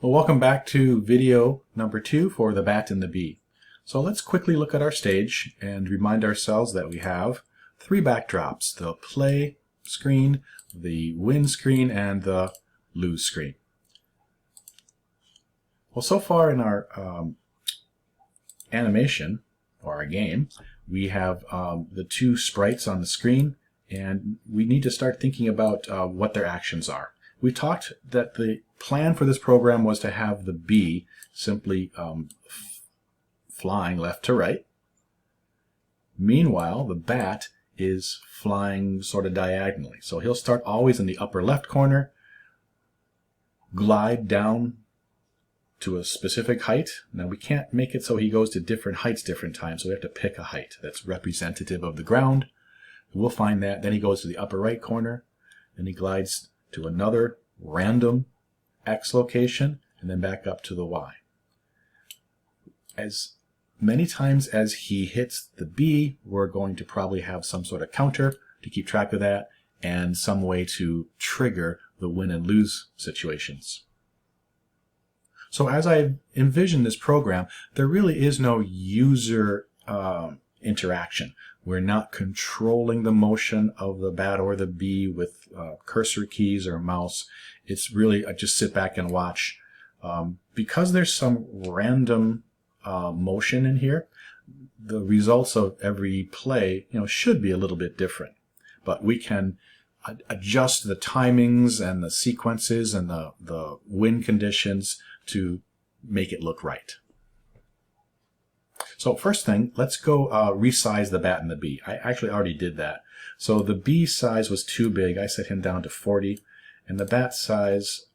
Well, welcome back to video number 2 for the bat and the bee. So let's quickly look at our stage and remind ourselves that we have 3 backdrops: the play screen, the win screen, and the lose screen. Well, so far in our animation, or our game, we have the 2 sprites on the screen, and we need to start thinking about what their actions are. We talked that the plan for this program was to have the bee simply flying left to right. Meanwhile, the bat is flying sort of diagonally. So he'll start always in the upper left corner, glide down to a specific height. Now we can't make it so he goes to different heights different times, so we have to pick a height that's representative of the ground. We'll find that. Then he goes to the upper right corner, and he glides to another random X location, and then back up to the Y. As many times as he hits the B, we're going to probably have some sort of counter to keep track of that, and some way to trigger the win and lose situations. So as I envision this program, there really is no user interaction. We're not controlling the motion of the bat or the bee with cursor keys or mouse. It's really, I just sit back and watch. Because there's some random motion in here, the results of every play, should be a little bit different. But we can adjust the timings and the sequences and the win conditions to make it look right. So first thing, let's go resize the bat and the bee. I actually already did that. So the bee size was too big. I set him down to 40. And the bat size,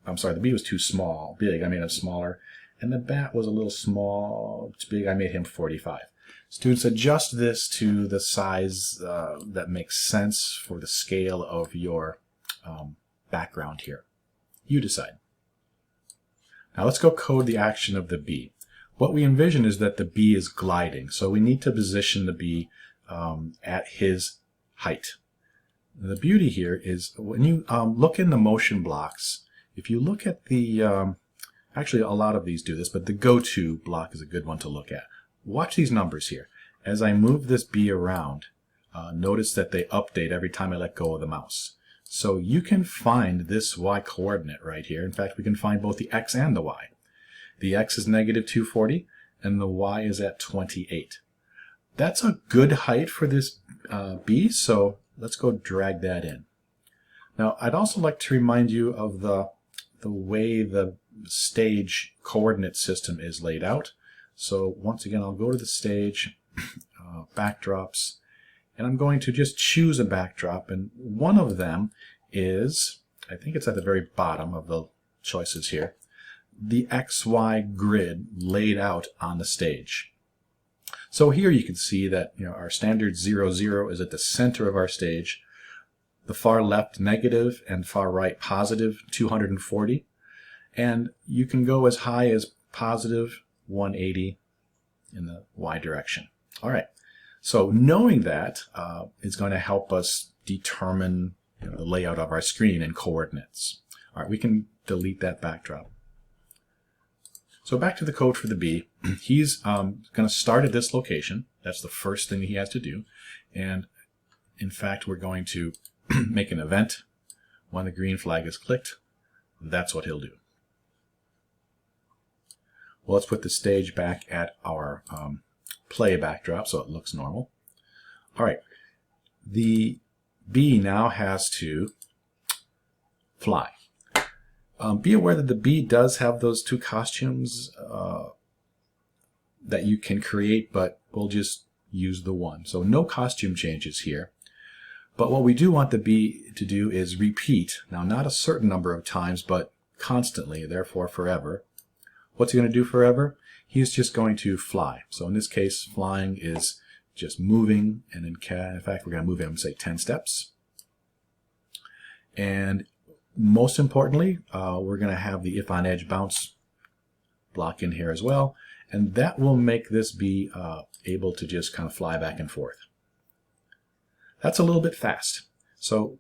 the bee was too small. Big, I made him smaller. And the bat was a little small, too big. I made him 45. Students, adjust this to the size that makes sense for the scale of your background here. You decide. Now let's go code the action of the bee. What we envision is that the bee is gliding, so we need to position the bee at his height. The beauty here is when you look in the motion blocks, if you look at the, actually a lot of these do this, but the go-to block is a good one to look at. Watch these numbers here. As I move this bee around, notice that they update every time I let go of the mouse. So you can find this Y coordinate right here. In fact, we can find both the X and the Y. The X is negative 240, and the Y is at 28. That's a good height for this bee, so let's go drag that in. Now, I'd also like to remind you of the way the stage coordinate system is laid out. So once again, I'll go to the stage, backdrops, and I'm going to just choose a backdrop, and one of them is, I think it's at the very bottom of the choices here, the XY grid laid out on the stage. So here you can see that our standard 0, 0 is at the center of our stage, the far left negative and far right positive 240, and you can go as high as positive 180 in the Y direction. All right, so knowing that is going to help us determine the layout of our screen and coordinates. All right, we can delete that backdrop. So back to the code for the bee. He's going to start at this location. That's the first thing he has to do. And in fact, we're going to make an event when the green flag is clicked. That's what he'll do. Well, let's put the stage back at our play backdrop so it looks normal. All right, the bee now has to fly. Be aware that the bee does have those 2 costumes that you can create, but we'll just use the one. So no costume changes here. But what we do want the bee to do is repeat. Now, not a certain number of times, but constantly, therefore forever. What's he going to do forever? He's just going to fly. So in this case, flying is just moving, and in fact, we're going to move him, say, 10 steps. And most importantly, we're going to have the if on edge bounce block in here as well, and that will make this bee able to just kind of fly back and forth. That's a little bit fast. So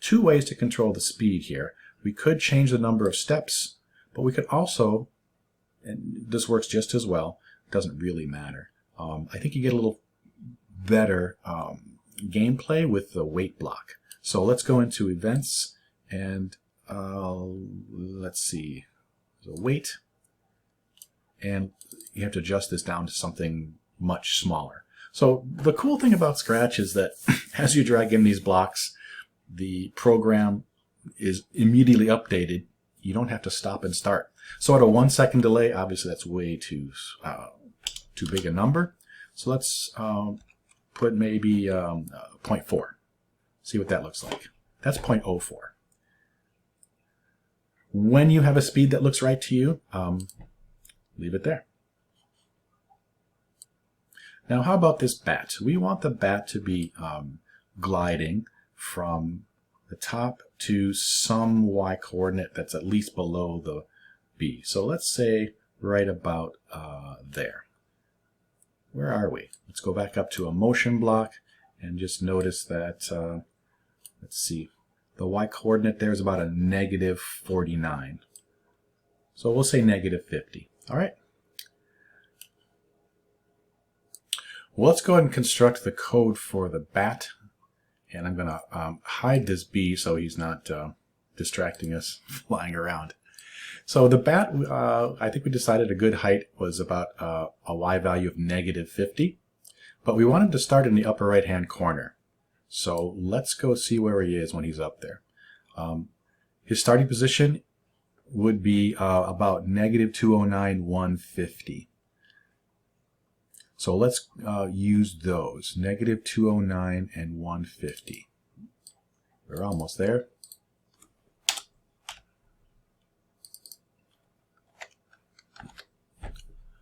2 ways to control the speed here. We could change the number of steps But we could also, and this works just as well, doesn't really matter. I think you get a little better gameplay with the weight block. So let's go into events and let's see, the weight, and you have to adjust this down to something much smaller. So the cool thing about Scratch is that as you drag in these blocks, the program is immediately updated. You don't have to stop and start. So at a 1 second delay, obviously that's way too big a number. So let's put maybe 0.4. See what that looks like. That's 0.04. When you have a speed that looks right to you, leave it there. Now, how about this bat? We want the bat to be gliding from the top to some y coordinate that's at least below the b. So let's say right about there. Where are we? Let's go back up to a motion block and just notice that, let's see, the y coordinate there is about a -49. So we'll say -50. All right. Well, let's go ahead and construct the code for the bat. And I'm going to hide this B so he's not distracting us flying around. So the bat, I think we decided a good height was about a y value of -50. But we want him to start in the upper right-hand corner. So let's go see where he is when he's up there. His starting position would be about -209, 150. So let's use those, -209 and 150. We're almost there.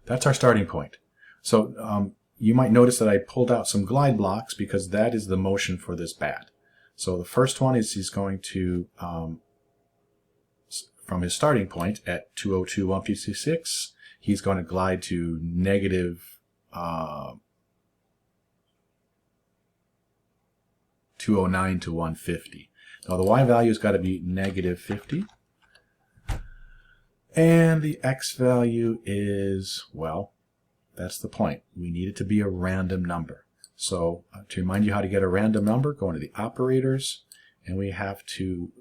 That's our starting point. So you might notice that I pulled out some glide blocks because that is the motion for this bat. So the first one is he's going to, from his starting point at 202, 156, he's going to glide to -209 to 150. Now the y value's got to be -50. And the x value is, well, that's the point. We need it to be a random number. So to remind you how to get a random number, go into the operators, and we have to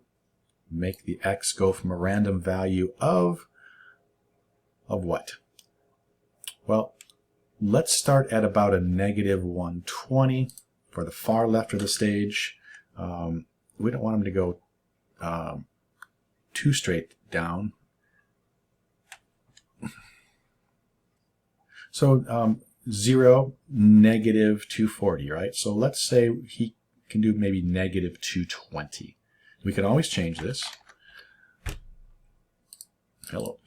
make the x go from a random value of what? Well, let's start at about a -120 for the far left of the stage. We don't want them to go too straight down. So 0, -240, right? So let's say he can do maybe -220. We can always change this. Hello.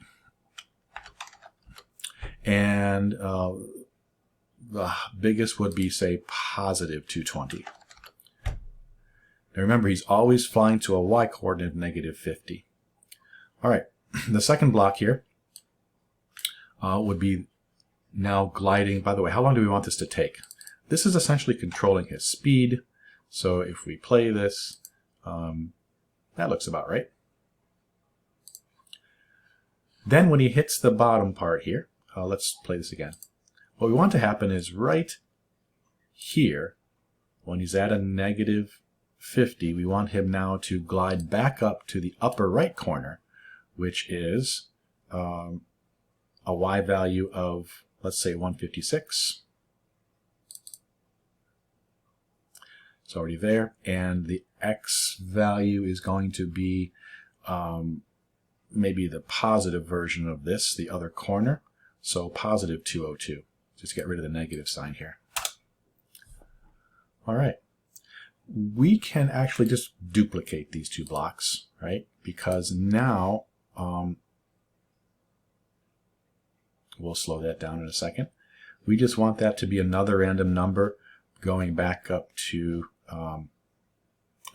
And the biggest would be, say, +220. Now remember, he's always flying to a y coordinate of -50. All right, the second block here would be now gliding. By the way, how long do we want this to take? This is essentially controlling his speed. So if we play this, that looks about right. Then when he hits the bottom part here, let's play this again. What we want to happen is right here, when he's at a -50, we want him now to glide back up to the upper right corner, which is a y value of, let's say, 156. It's already there. And the x value is going to be maybe the positive version of this, the other corner. So +202. Just get rid of the negative sign here. All right. We can actually just duplicate these two blocks, right? Because now, we'll slow that down in a second. We just want that to be another random number going back up to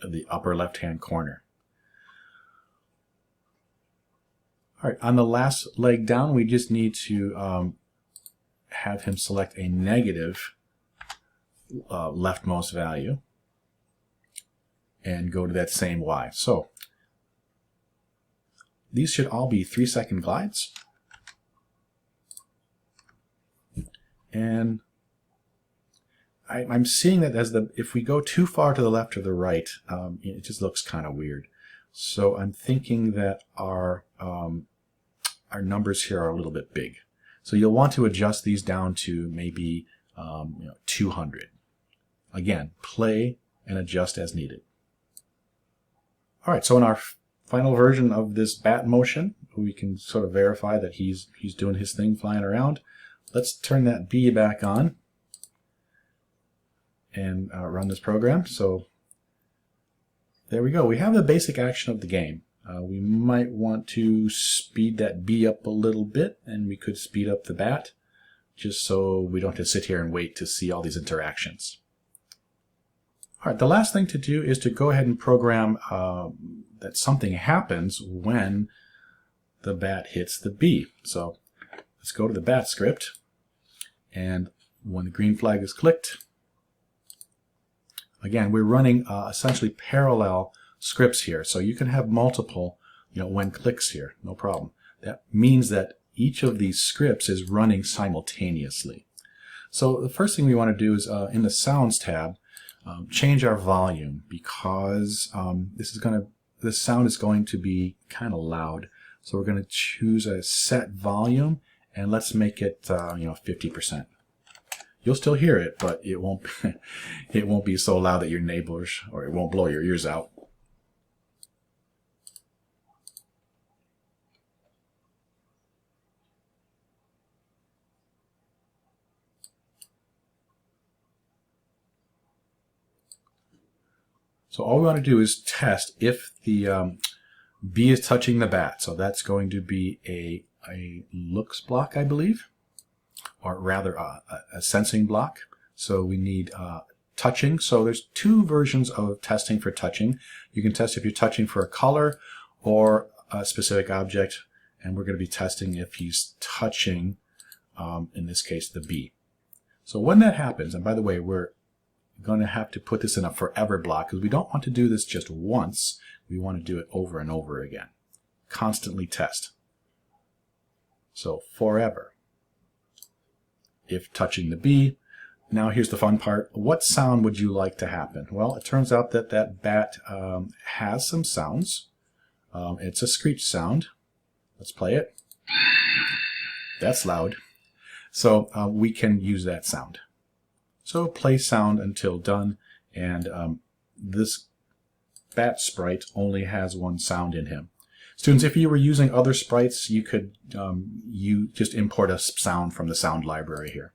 the upper left-hand corner. All right, on the last leg down, we just need to have him select a negative leftmost value and go to that same y. So these should all be 3-second glides. And I'm seeing that if we go too far to the left or the right, it just looks kind of weird. So I'm thinking that our numbers here are a little bit big. So you'll want to adjust these down to maybe 200. Again, play and adjust as needed. All right, so in our final version of this bat motion, we can sort of verify that he's doing his thing flying around. Let's turn that bee back on and run this program. So there we go. We have the basic action of the game. We might want to speed that bee up a little bit, and we could speed up the bat just so we don't have to sit here and wait to see all these interactions. All right, the last thing to do is to go ahead and program that something happens when the bat hits the bee. So let's go to the bat script, and when the green flag is clicked, again, we're running essentially parallel scripts here. So you can have multiple, when clicks here, no problem. That means that each of these scripts is running simultaneously. So the first thing we want to do is in the Sounds tab, change our volume, because the sound is going to be kind of loud. So we're going to choose a set volume, and let's make it 50%. You'll still hear it, but it won't it won't be so loud that your neighbors, or it won't blow your ears out. So all we want to do is test if the bee is touching the bat. So that's going to be a looks block, I believe, or rather a sensing block. So we need touching. So there's two versions of testing for touching. You can test if you're touching for a color or a specific object, and we're going to be testing if he's touching, in this case, the bee. So when that happens, and by the way, we're going to have to put this in a forever block because we don't want to do this just once. We want to do it over and over again. Constantly test. So forever. If touching the bee. Now here's the fun part. What sound would you like to happen? Well, it turns out that that bat has some sounds. It's a screech sound. Let's play it. That's loud. So we can use that sound. So play sound until done, and this bat sprite only has one sound in him. Students, if you were using other sprites, you could just import a sound from the sound library here.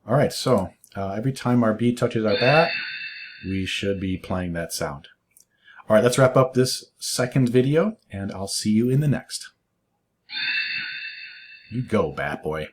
All right, so every time our bee touches our bat, we should be playing that sound. All right, let's wrap up this second video, and I'll see you in the next. You go, bat boy.